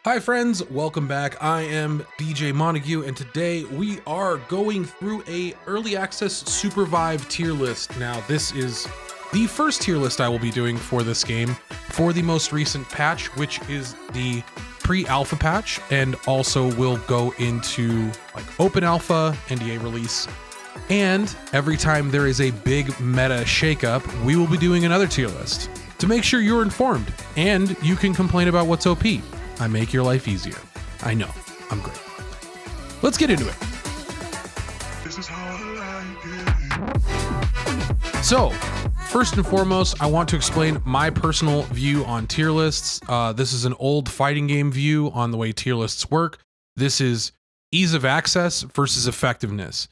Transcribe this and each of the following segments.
Hi friends, welcome back. I am DJ Montague and today we are going through a early access SUPERVIVE tier list. Now this is the first tier list I will be doing for this game for the most recent patch, which is the pre-alpha patch, and also will go into like open alpha, NDA release. And every time there is a big meta shakeup, we will be doing another tier list to make sure you're informed and you can complain about what's OP. I make your life easier. I know, I'm great. Let's get into it. This is how I like it. So, first and foremost, I want to explain my personal view on tier lists. This is an old fighting game view on the way tier lists work. This is ease of access versus effectiveness.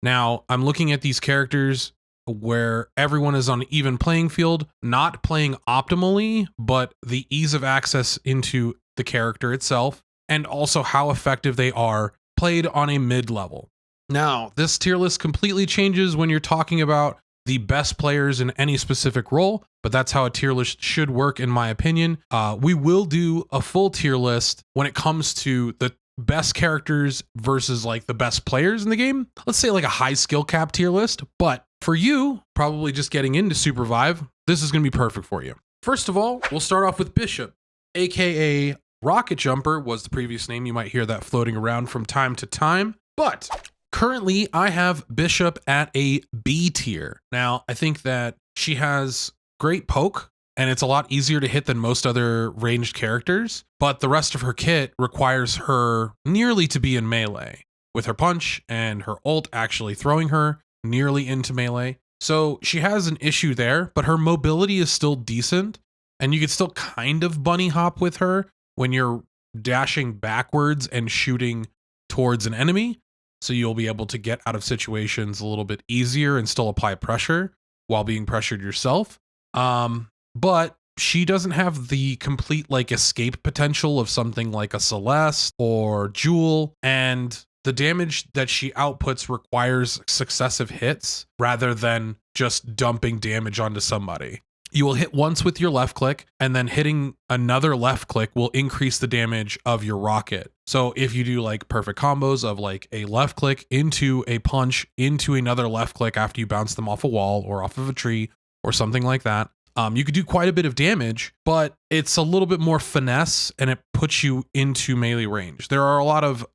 Now, I'm looking at these characters where everyone is on an even playing field, not playing optimally, but the ease of access into the character itself, and also how effective they are played on a mid-level. Now, this tier list completely changes when you're talking about the best players in any specific role, but that's how a tier list should work in my opinion. We will do a full tier list when it comes to the best characters versus like the best players in the game. Let's say like a high skill cap tier list, but for you, probably just getting into SUPERVIVE, this is going to be perfect for you. First of all, we'll start off with Bishop, aka Rocket Jumper was the previous name. You might hear that floating around from time to time, but currently I have Bishop at a B tier. Now, I think that she has great poke and it's a lot easier to hit than most other ranged characters, but the rest of her kit requires her nearly to be in melee, with her punch and her ult actually throwing her nearly into melee. So she has an issue there, but her mobility is still decent and you could still kind of bunny hop with her when you're dashing backwards and shooting towards an enemy. So you'll be able to get out of situations a little bit easier and still apply pressure while being pressured yourself. But she doesn't have the complete like escape potential of something like a Celeste or Joule, and the damage that she outputs requires successive hits rather than just dumping damage onto somebody. You will hit once with your left click, and then hitting another left click will increase the damage of your rocket. So if you do like perfect combos of like a left click into a punch into another left click after you bounce them off a wall or off of a tree or something like that, you could do quite a bit of damage, but it's a little bit more finesse and it puts you into melee range. There are a lot of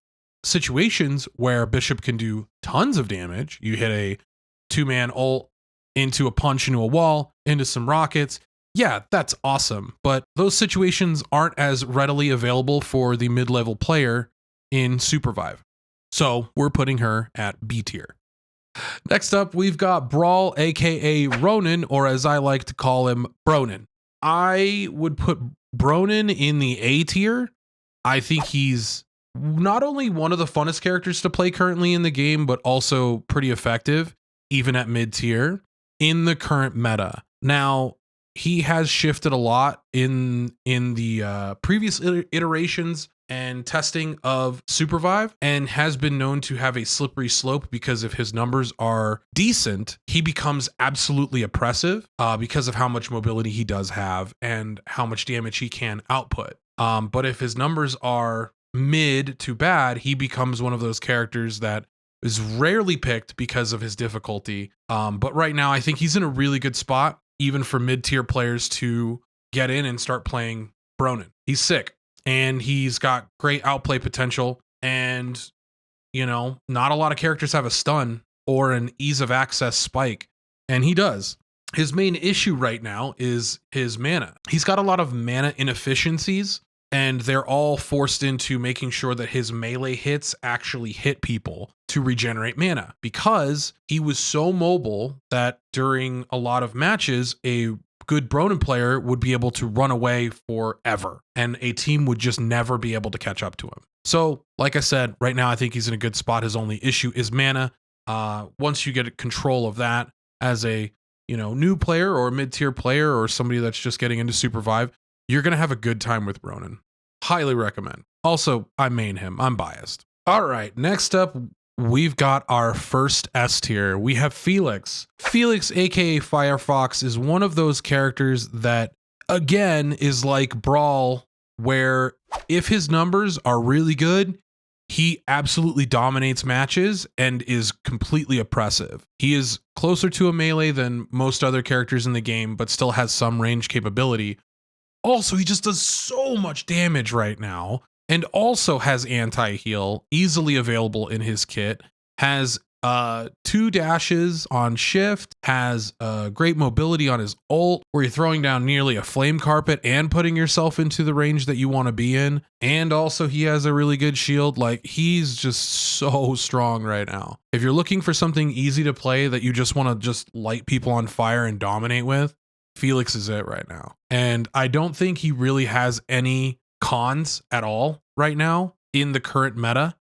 situations where Bishop can do tons of damage. You hit a two-man ult into a punch into a wall, into some rockets. Yeah, that's awesome. But those situations aren't as readily available for the mid-level player in SUPERVIVE. So we're putting her at B tier. Next up, we've got Brall, aka Ronin, or as I like to call him, Bronin. I would put Bronin in the A tier. I think he's not only one of the funnest characters to play currently in the game, but also pretty effective, even at mid tier in the current meta. Now, he has shifted a lot in the previous iterations and testing of SUPERVIVE, and has been known to have a slippery slope because if his numbers are decent, he becomes absolutely oppressive because of how much mobility he does have and how much damage he can output. But if his numbers are mid to bad, he becomes one of those characters that is rarely picked because of his difficulty. But right now, I think he's in a really good spot, even for mid-tier players to get in and start playing Bronin. He's sick, and he's got great outplay potential, and, you know, not a lot of characters have a stun or an ease of access spike, and he does. His main issue right now is his mana. He's got a lot of mana inefficiencies, and they're all forced into making sure that his melee hits actually hit people to regenerate mana, because he was so mobile that during a lot of matches, a good Bronin player would be able to run away forever, and a team would just never be able to catch up to him. So, like I said, right now I think he's in a good spot. His only issue is mana. Once you get control of that as a new player or mid-tier player or somebody that's just getting into SUPERVIVE, you're going to have a good time with Ronin. Highly recommend. Also, I main him. I'm biased. All right, next up, we've got our first S tier. We have Felix. Felix, aka Firefox, is one of those characters that, again, is like Brall, where if his numbers are really good, he absolutely dominates matches and is completely oppressive. He is closer to a melee than most other characters in the game, but still has some range capability. Also, he just does so much damage right now, and also has anti-heal easily available in his kit, has 2 dashes on shift, has great mobility on his ult, where you're throwing down nearly a flame carpet and putting yourself into the range that you want to be in. And also he has a really good shield. Like, he's just so strong right now. If you're looking for something easy to play that you just want to just light people on fire and dominate with, Felix is it right now. And I don't think he really has any cons at all right now in the current meta.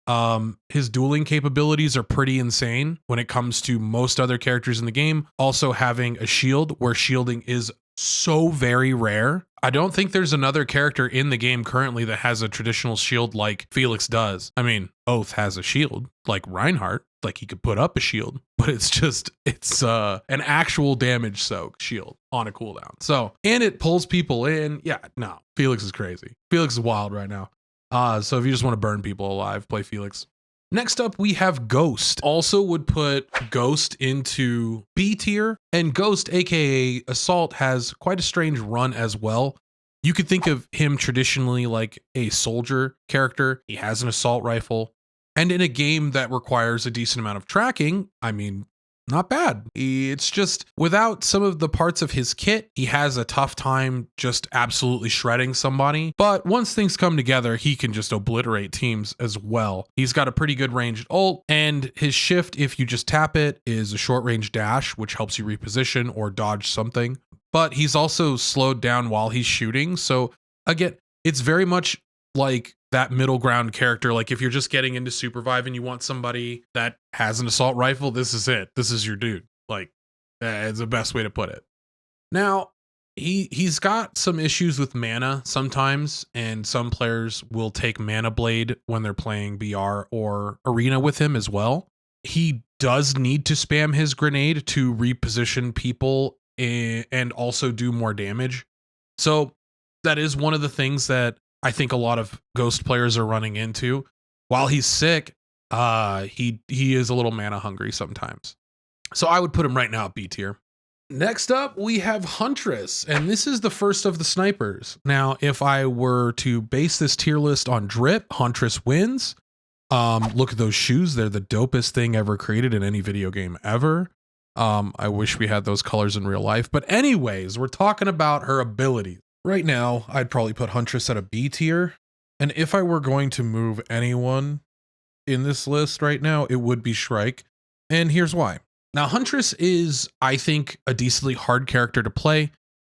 His dueling capabilities are pretty insane when it comes to most other characters in the game. Also having a shield, where shielding is so very rare. I don't think there's another character in the game currently that has a traditional shield like Felix does. I mean, Oath has a shield like Reinhardt, like he could put up a shield, but it's an actual damage soak shield on a cooldown. So, and it pulls people in. Yeah, no, Felix is crazy. Felix is wild right now. So if you just want to burn people alive, play Felix. Next up, we have Ghost. Also would put Ghost into B tier, and Ghost, aka Assault, has quite a strange run as well. You could think of him traditionally like a soldier character. He has an assault rifle, and in a game that requires a decent amount of tracking, I mean, not bad. It's just without some of the parts of his kit, he has a tough time just absolutely shredding somebody. But once things come together, he can just obliterate teams as well. He's got a pretty good ranged ult, and his shift, if you just tap it, is a short range dash, which helps you reposition or dodge something. But he's also slowed down while he's shooting. So again, it's very much like that middle ground character. Like if you're just getting into SUPERVIVE and you want somebody that has an assault rifle, this is it. This is your dude. Like, it's the best way to put it. Now, he's got some issues with mana sometimes, and some players will take Mana Blade when they're playing BR or Arena with him as well. He does need to spam his grenade to reposition people and also do more damage. So that is one of the things that I think a lot of Ghost players are running into. While he's sick, he is a little mana hungry sometimes. So I would put him right now at B tier. Next up, we have Huntress, and this is the first of the snipers. Now, if I were to base this tier list on drip, Huntress wins. Look at those shoes. They're the dopest thing ever created in any video game ever. I wish we had those colors in real life. But anyways, we're talking about her abilities. Right now, I'd probably put Huntress at a B tier. And if I were going to move anyone in this list right now, it would be Shrike. And here's why. Now, Huntress is, I think, a decently hard character to play.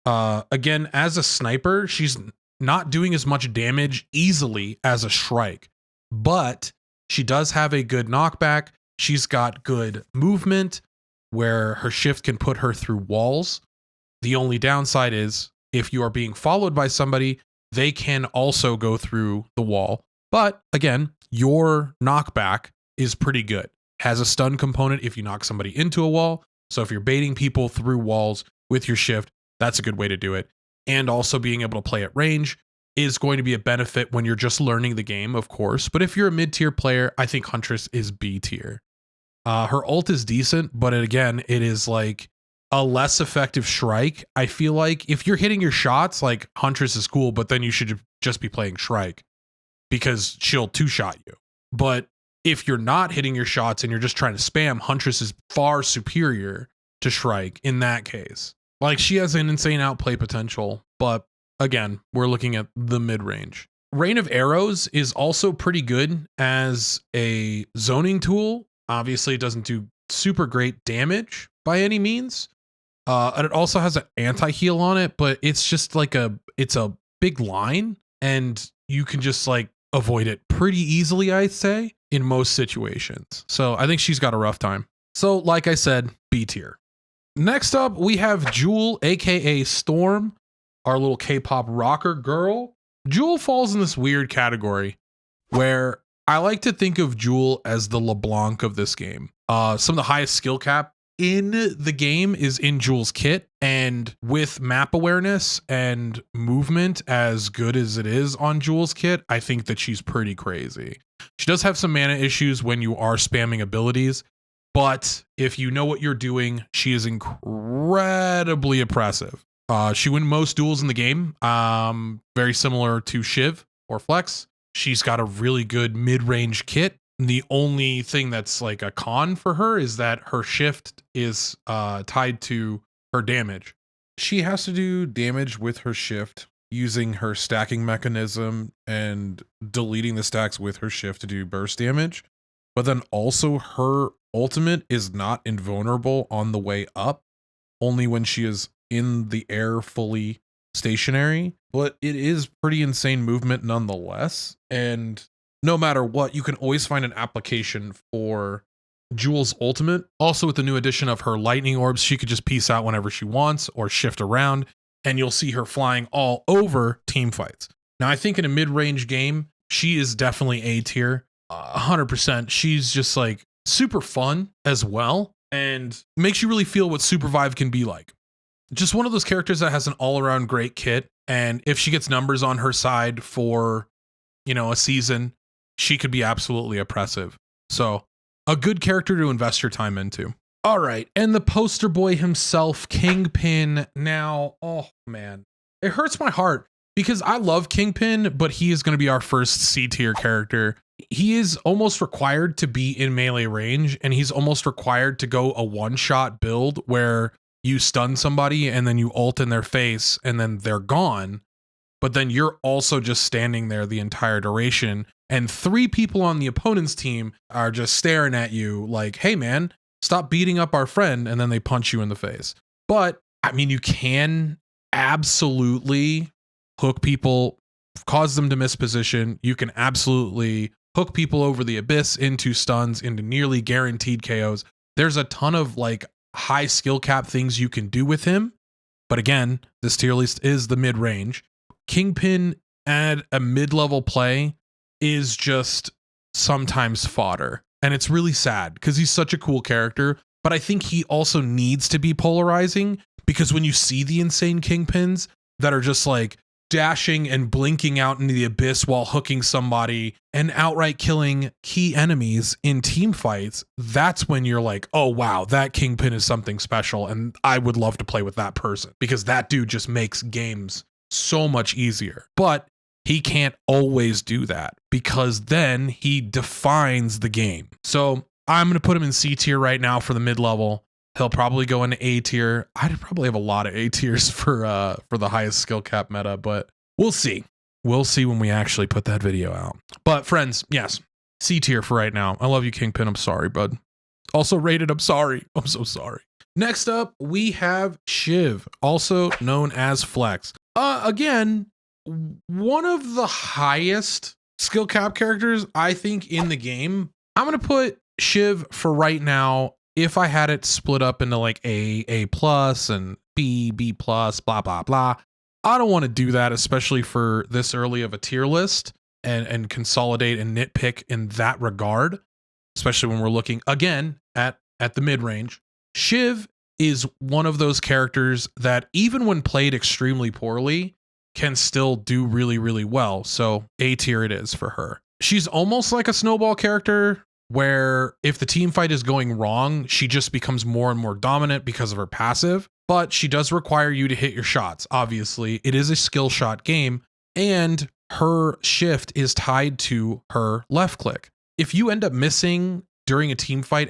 Again, as a sniper, she's not doing as much damage easily as a Shrike, but she does have a good knockback. She's got good movement where her shift can put her through walls. The only downside is if you are being followed by somebody, they can also go through the wall. But again, your knockback is pretty good. Has a stun component if you knock somebody into a wall. So if you're baiting people through walls with your shift, that's a good way to do it. And also being able to play at range is going to be a benefit when you're just learning the game, of course. But if you're a mid-tier player, I think Huntress is B tier. Her ult is decent, but again, it is like a less effective Shrike. I feel like if you're hitting your shots, like Huntress is cool, but then you should just be playing Shrike because she'll two-shot you. But if you're not hitting your shots and you're just trying to spam, Huntress is far superior to Shrike in that case. Like, she has an insane outplay potential, but again, we're looking at the mid-range. Rain of Arrows is also pretty good as a zoning tool. Obviously, it doesn't do super great damage by any means. And it also has an anti-heal on it, but it's just like it's a big line and you can just like avoid it pretty easily, I'd say, in most situations. So I think she's got a rough time. So like I said, B tier. Next up, we have Joule, aka Storm, our little K-pop rocker girl. Joule falls in this weird category where I like to think of Joule as the LeBlanc of this game. Some of the highest skill cap in the game is in Joule's kit, and with map awareness and movement as good as it is on Joule's kit, I think that she's pretty crazy. She does have some mana issues when you are spamming abilities, but if you know what you're doing, she is incredibly oppressive. She wins most duels in the game, very similar to Shiv or Flex. She's got a really good mid-range kit. The only thing that's like a con for her is that her shift is tied to her damage. She has to do damage with her shift using her stacking mechanism and deleting the stacks with her shift to do burst damage. But then also her ultimate is not invulnerable on the way up, only when she is in the air fully stationary. But it is pretty insane movement nonetheless. And no matter what, you can always find an application for Joule's ultimate. Also, with the new addition of her lightning orbs, she could just peace out whenever she wants or shift around, and you'll see her flying all over team fights. Now, I think in a mid-range game, she is definitely A tier, 100%. She's just like super fun as well, and makes you really feel what SUPERVIVE can be like. Just one of those characters that has an all-around great kit, and if she gets numbers on her side for, you know, a season, she could be absolutely oppressive. So a good character to invest your time into. All right. And the poster boy himself, Kingpin. Now, oh man, it hurts my heart because I love Kingpin, but he is going to be our first C tier character. He is almost required to be in melee range, and he's almost required to go a one-shot build where you stun somebody and then you ult in their face and then they're gone. But then you're also just standing there the entire duration, and 3 people on the opponent's team are just staring at you like, hey man, stop beating up our friend, and then they punch you in the face. But I mean, you can absolutely hook people, cause them to miss position. You can absolutely hook people over the abyss into stuns, into nearly guaranteed KOs. There's a ton of like high skill cap things you can do with him. But again, this tier list is the mid-range. Kingpin at a mid-level play is just sometimes fodder. And it's really sad because he's such a cool character, but I think he also needs to be polarizing, because when you see the insane Kingpins that are just like dashing and blinking out into the abyss while hooking somebody and outright killing key enemies in team fights, that's when you're like, oh wow, that Kingpin is something special, and I would love to play with that person, because that dude just makes games so much easier. But he can't always do that, because then he defines the game. So I'm going to put him in C tier right now for the mid-level. He'll probably go into A tier. I'd probably have a lot of A tiers for the highest skill cap meta, but we'll see. We'll see when we actually put that video out. But friends, yes, C tier for right now. I love you, Kingpin. I'm sorry, bud. Also rated, I'm sorry. I'm so sorry. Next up, we have Shiv, also known as Flex. Again, one of the highest skill cap characters, I think, in the game. I'm going to put Shiv for right now. If I had it split up into like A plus and B plus, blah, blah, blah. I don't want to do that, especially for this early of a tier list, and consolidate and nitpick in that regard, especially when we're looking again at the mid-range. Shiv is one of those characters that even when played extremely poorly can still do really, really well. So A tier it is for her. She's almost like a snowball character, where if the team fight is going wrong, she just becomes more and more dominant because of her passive, but she does require you to hit your shots. Obviously, it is a skill shot game, and her shift is tied to her left click. If you end up missing during a team fight,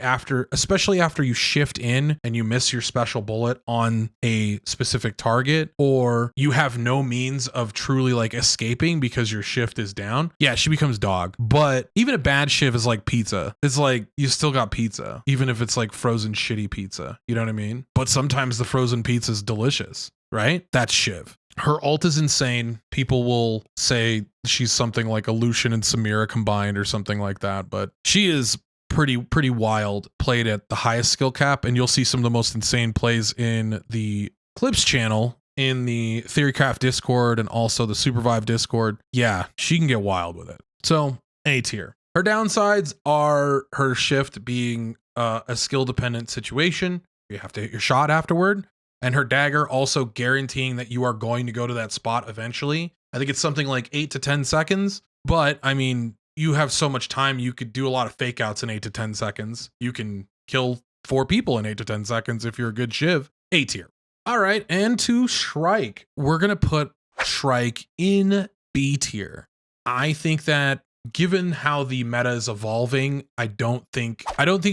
especially after you shift in and you miss your special bullet on a specific target, or you have no means of truly like escaping because your shift is down, yeah, she becomes dog. But even a bad Shiv is like pizza. It's like you still got pizza, even if it's like frozen shitty pizza. You know what I mean? But sometimes the frozen pizza is delicious, right? That's Shiv. Her ult is insane. People will say she's something like a Lucian and Samira combined or something like that, but she is pretty wild, played at the highest skill cap, and you'll see some of the most insane plays in the Clips channel, in the Theorycraft Discord, and also the SUPERVIVE Discord. Yeah, she can get wild with it. So A tier. Her downsides are her shift being a skill dependent situation. You have to hit your shot afterward. And her dagger also guaranteeing that you are going to go to that spot eventually. I think it's something like 8 to 10 seconds. But I mean, you have so much time. You could do a lot of fake outs in 8 to 10 seconds. You can kill 4 people in 8 to 10 seconds if you're a good Shiv. A tier. All right. And to Shrike. We're going to put Shrike in B tier. I think that given how the meta is evolving, I don't think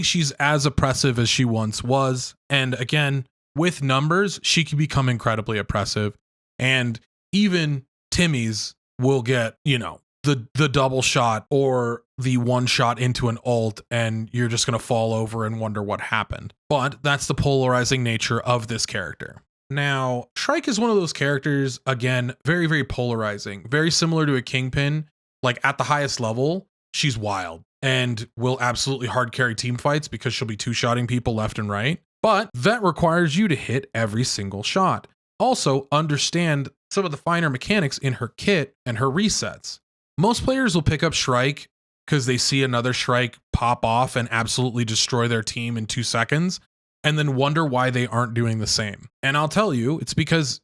she's as oppressive as she once was. And again, with numbers, she can become incredibly oppressive. And even Timmy's will get, you know, the double shot or the one shot into an ult, and you're just going to fall over and wonder what happened. But that's the polarizing nature of this character. Now, Shrike is one of those characters, again, very, very polarizing, very similar to a Kingpin. Like at the highest level, she's wild and will absolutely hard carry team fights because she'll be two-shotting people left and right. But that requires you to hit every single shot. Also, understand some of the finer mechanics in her kit and her resets. Most players will pick up Shrike because they see another Shrike pop off and absolutely destroy their team in 2 seconds, and then wonder why they aren't doing the same. And I'll tell you, it's because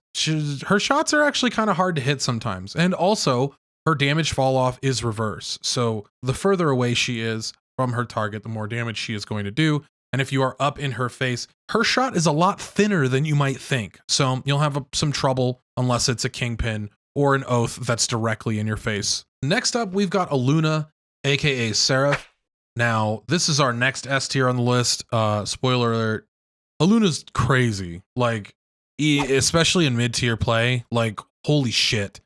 her shots are actually kind of hard to hit sometimes. And also, her damage fall off is reverse. So the further away she is from her target, the more damage she is going to do. And if you are up in her face, her shot is a lot thinner than you might think. So you'll have some trouble unless it's a Kingpin or an Oath that's directly in your face. Next up, we've got Elluna, aka Seraph. Now, this is our next S tier on the list. Spoiler alert, Elluna's crazy. Like, especially in mid-tier play, like, holy shit.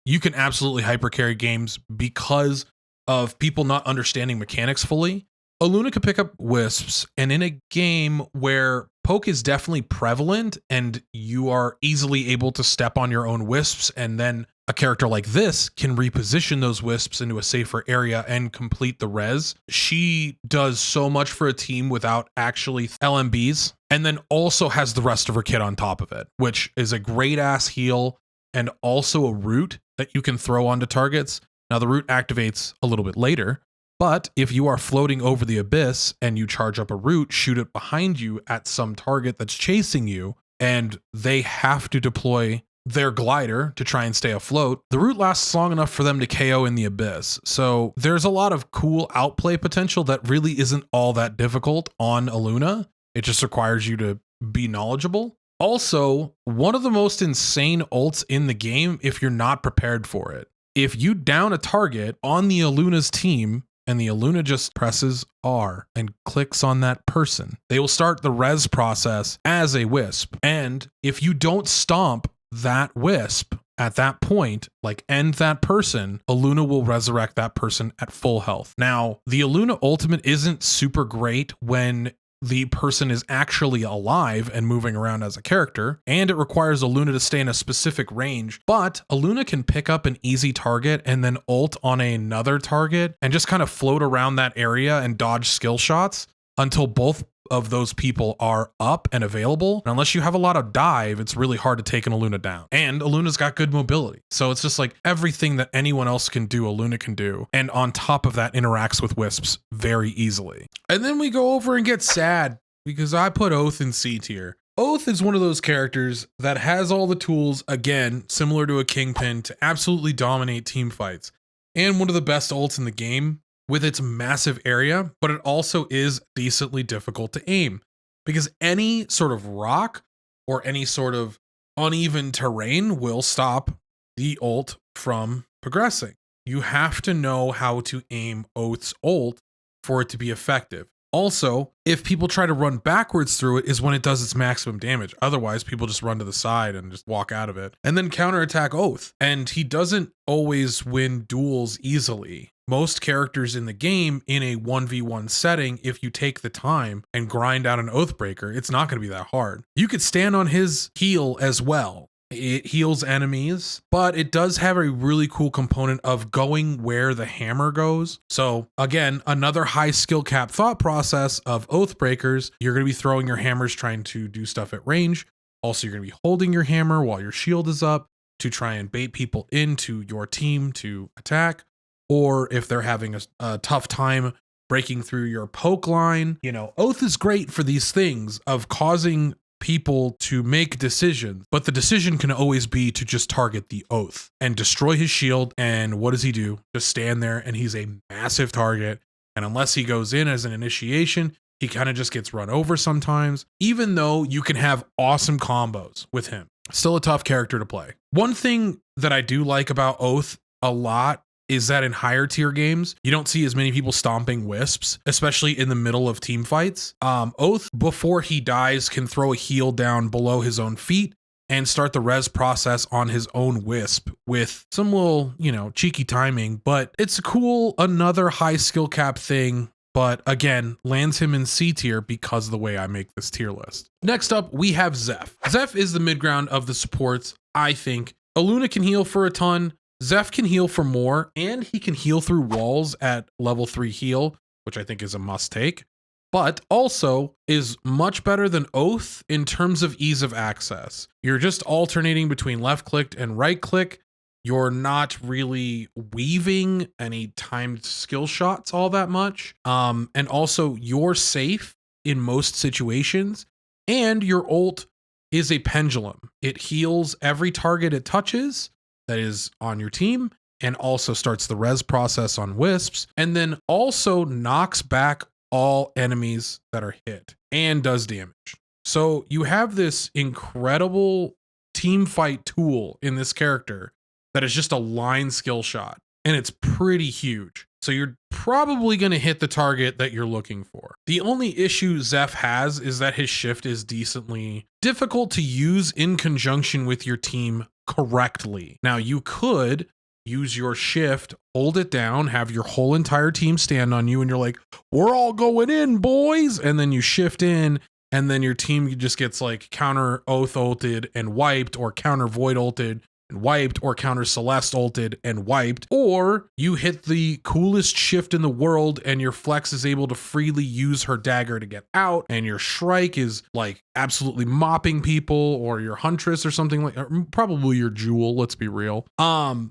You can absolutely hypercarry games because of people not understanding mechanics fully. Elluna can pick up wisps, and in a game where poke is definitely prevalent and you are easily able to step on your own wisps, and then a character like this can reposition those wisps into a safer area and complete the res. She does so much for a team without actually LMBs, and then also has the rest of her kit on top of it, which is a great ass heal and also a root that you can throw onto targets. Now the root activates a little bit later, but if you are floating over the abyss and you charge up a root, shoot it behind you at some target that's chasing you, and they have to deploy their glider to try and stay afloat, the root lasts long enough for them to KO in the abyss. So there's a lot of cool outplay potential that really isn't all that difficult on Elluna. It just requires you to be knowledgeable. Also, one of the most insane ults in the game if you're not prepared for it. If you down a target on the Elluna's team and the Elluna just presses R and clicks on that person, they will start the res process as a wisp. And if you don't stomp that wisp at that point, like end that person, Elluna will resurrect that person at full health. Now, the Elluna ultimate isn't super great when the person is actually alive and moving around as a character, and it requires Elluna to stay in a specific range, but Elluna can pick up an easy target and then ult on another target and just kind of float around that area and dodge skill shots until both of those people are up and available. And unless you have a lot of dive, it's really hard to take an Elluna down. And Elluna's got good mobility. So it's just like everything that anyone else can do, Elluna can do. And on top of that, interacts with wisps very easily. And then we go over and get sad because I put Oath in C tier. Oath is one of those characters that has all the tools, again, similar to a Kingpin, to absolutely dominate team fights. And one of the best ults in the game, with its massive area, but it also is decently difficult to aim because any sort of rock or any sort of uneven terrain will stop the ult from progressing. You have to know how to aim Oath's ult for it to be effective. Also, if people try to run backwards through it is when it does its maximum damage. Otherwise, people just run to the side and just walk out of it and then counterattack Oath. And he doesn't always win duels easily. Most characters in the game in a 1v1 setting, if you take the time and grind out an Oathbreaker, it's not going to be that hard. You could stand on his heal as well. It heals enemies, but it does have a really cool component of going where the hammer goes. So again, another high skill cap thought process of Oathbreakers. You're going to be throwing your hammers trying to do stuff at range. Also, you're going to be holding your hammer while your shield is up to try and bait people into your team to attack. Or if they're having a tough time breaking through your poke line. You know, Oath is great for these things of causing people to make decisions, but the decision can always be to just target the Oath and destroy his shield. And what does he do? Just stand there, and he's a massive target. And unless he goes in as an initiation, he kind of just gets run over sometimes, even though you can have awesome combos with him. Still a tough character to play. One thing that I do like about Oath a lot is that in higher tier games, you don't see as many people stomping wisps, especially in the middle of team fights. Oath, before he dies, can throw a heal down below his own feet and start the res process on his own wisp with some little, you know, cheeky timing, but it's cool. Another high skill cap thing, but again, lands him in C tier because of the way I make this tier list. Next up, we have Zeph. Zeph is the mid ground of the supports, I think. Elluna can heal for a ton. Zeph can heal for more, and he can heal through walls at level 3 heal, which I think is a must take, but also is much better than Oath in terms of ease of access. You're just alternating between left click and right click. You're not really weaving any timed skill shots all that much. And also you're safe in most situations, and your ult is a pendulum. It heals every target it touches that is on your team, and also starts the res process on wisps, and then also knocks back all enemies that are hit and does damage. So you have this incredible team fight tool in this character that is just a line skill shot, and it's pretty huge. So you're probably going to hit the target that you're looking for. The only issue Zeph has is that his shift is decently difficult to use in conjunction with your team correctly. Now, you could use your shift, hold it down, have your whole entire team stand on you, and you're like, we're all going in, boys. And then you shift in, and then your team just gets like counter Oath ulted and wiped, or counter Void ulted and wiped, or counter Celeste ulted and wiped, or you hit the coolest shift in the world and your Flex is able to freely use her dagger to get out, and your Shrike is like absolutely mopping people, or your Huntress or something like, or probably your Joule, let's be real,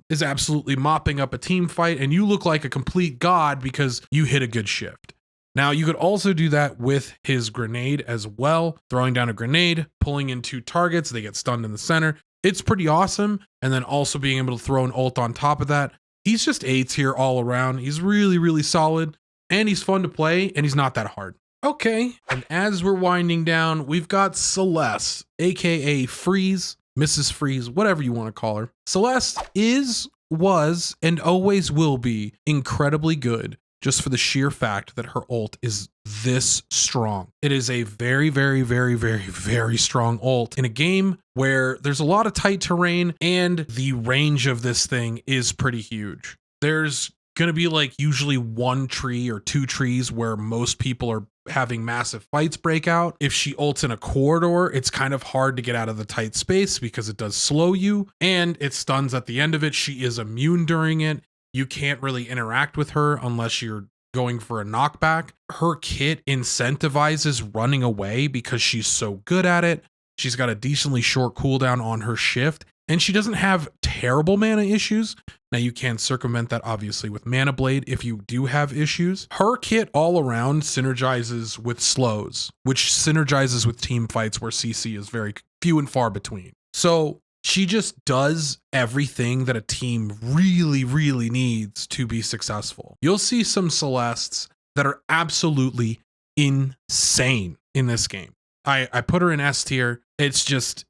is absolutely mopping up a team fight, and you look like a complete god because you hit a good shift. Now, you could also do that with his grenade as well, throwing down a grenade, pulling in 2 targets, they get stunned in the center. It's pretty awesome. And then also being able to throw an ult on top of that. He's just A tier all around. He's really, really solid, and he's fun to play, and he's not that hard. Okay, and as we're winding down, we've got Celeste, aka Freeze, Mrs. Freeze, whatever you want to call her. Celeste is, was, and always will be incredibly good, just for the sheer fact that her ult is this strong. It is a very, very, very, very, very strong ult in a game where there's a lot of tight terrain, and the range of this thing is pretty huge. There's gonna be like usually 1 tree or 2 trees where most people are having massive fights break out. If she ults in a corridor, it's kind of hard to get out of the tight space because it does slow you, and it stuns at the end of it. She is immune during it. You can't really interact with her unless you're going for a knockback. Her kit incentivizes running away because she's so good at it. She's got a decently short cooldown on her shift, and she doesn't have terrible mana issues. Now, you can circumvent that obviously with Mana Blade if you do have issues. Her kit all around synergizes with slows, which synergizes with team fights where CC is very few and far between. So she just does everything that a team really, really needs to be successful. You'll see some Celestes that are absolutely insane in this game. I put her in S tier. It's just,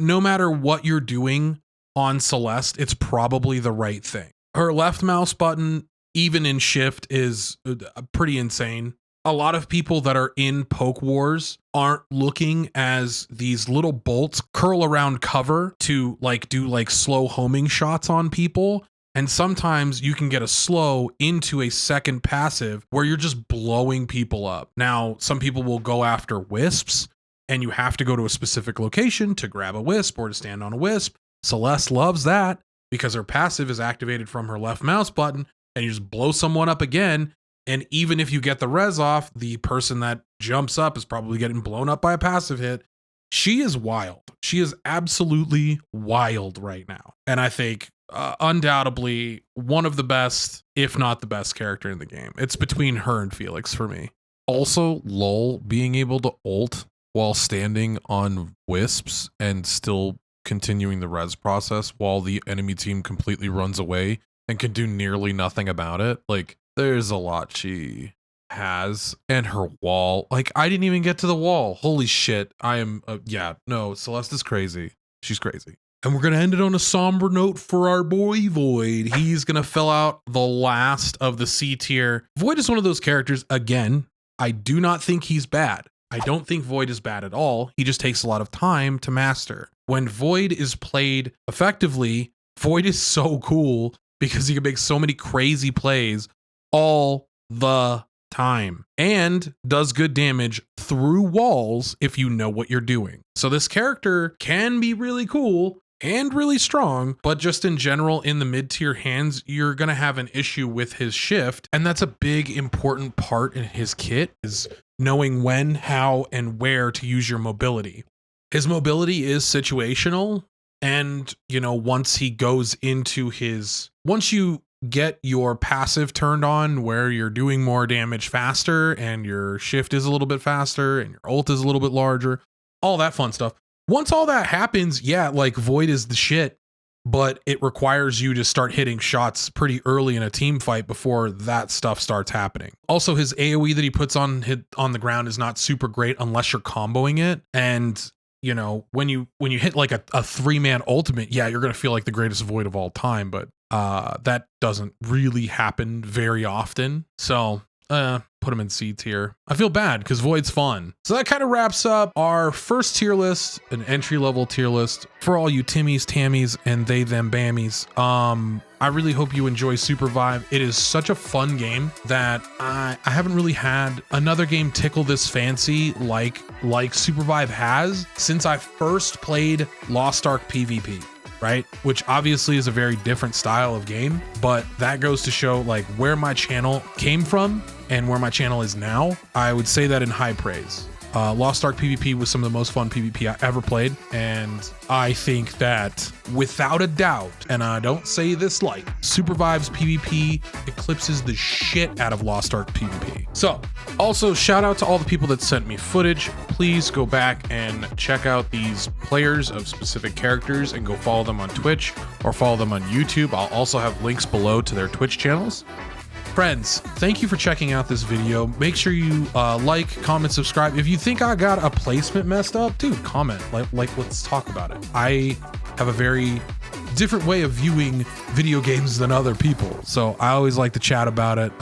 no matter what you're doing on Celeste, it's probably the right thing. Her left mouse button, even in shift, is pretty insane. A lot of people that are in poke wars aren't looking as these little bolts curl around cover to like do like slow homing shots on people. And sometimes you can get a slow into a second passive where you're just blowing people up. Now, some people will go after wisps, and you have to go to a specific location to grab a wisp or to stand on a wisp. Celeste loves that because her passive is activated from her left mouse button, and you just blow someone up again. And even if you get the res off, the person that jumps up is probably getting blown up by a passive hit. She is wild. She is absolutely wild right now. And I think undoubtedly one of the best, if not the best character in the game. It's between her and Felix for me. Also, lol, being able to ult while standing on wisps and still continuing the res process while the enemy team completely runs away and can do nearly nothing about it. Like, there's a lot she has. And her wall. Like, I didn't even get to the wall. Holy shit. I am, yeah, no, Celeste is crazy. She's crazy. And we're going to end it on a somber note for our boy Void. He's going to fill out the last of the C tier. Void is one of those characters, again, I do not think he's bad. I don't think Void is bad at all. He just takes a lot of time to master. When Void is played effectively, Void is so cool because he can make so many crazy plays all the time and does good damage through walls if you know what you're doing. So this character can be really cool and really strong, but just in general, in the mid-tier hands, you're going to have an issue with his shift. And that's a big, important part in his kit, is knowing when, how, and where to use your mobility. His mobility is situational. And, you know, once he goes into once you get your passive turned on where you're doing more damage faster and your shift is a little bit faster and your ult is a little bit larger, all that fun stuff. Once all that happens, yeah, like Void is the shit, but it requires you to start hitting shots pretty early in a team fight before that stuff starts happening. Also, his AoE that he puts on the ground is not super great unless you're comboing it. And, you know, when you hit like a 3-man ultimate, yeah, you're going to feel like the greatest Void of all time, but that doesn't really happen very often. So put him in C tier. I feel bad because Void's fun. So that kind of wraps up our first tier list, an entry-level tier list for all you Timmies, Tammies, and they, them, Bammies. I really hope you enjoy SUPERVIVE. It is such a fun game that I haven't really had another game tickle this fancy like SUPERVIVE has since I first played Lost Ark PvP. Right? Which obviously is a very different style of game, but that goes to show like where my channel came from and where my channel is now. I would say that in high praise. Lost Ark PvP was some of the most fun PvP I ever played, and I think that without a doubt, and I don't say this light, SUPERVIVE's PvP eclipses the shit out of Lost Ark PvP. So, also shout out to all the people that sent me footage. Please go back and check out these players of specific characters and go follow them on Twitch or follow them on YouTube. I'll also have links below to their Twitch channels. Friends, thank you for checking out this video. Make sure you like, comment, subscribe. If you think I got a placement messed up, dude, comment. Like, let's talk about it. I have a very different way of viewing video games than other people, so I always like to chat about it.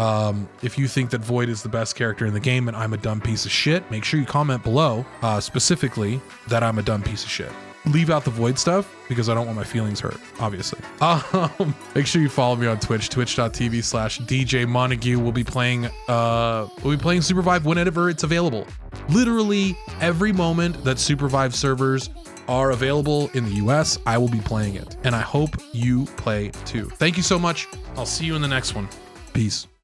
If you think that Void is the best character in the game and I'm a dumb piece of shit, make sure you comment below, specifically that I'm a dumb piece of shit. Leave out the Void stuff because I don't want my feelings hurt, obviously. Make sure you follow me on Twitch, twitch.tv/DJ Montague. We'll be playing SUPERVIVE whenever it's available. Literally every moment that SUPERVIVE servers are available in the US, I will be playing it. And I hope you play too. Thank you so much. I'll see you in the next one. Peace.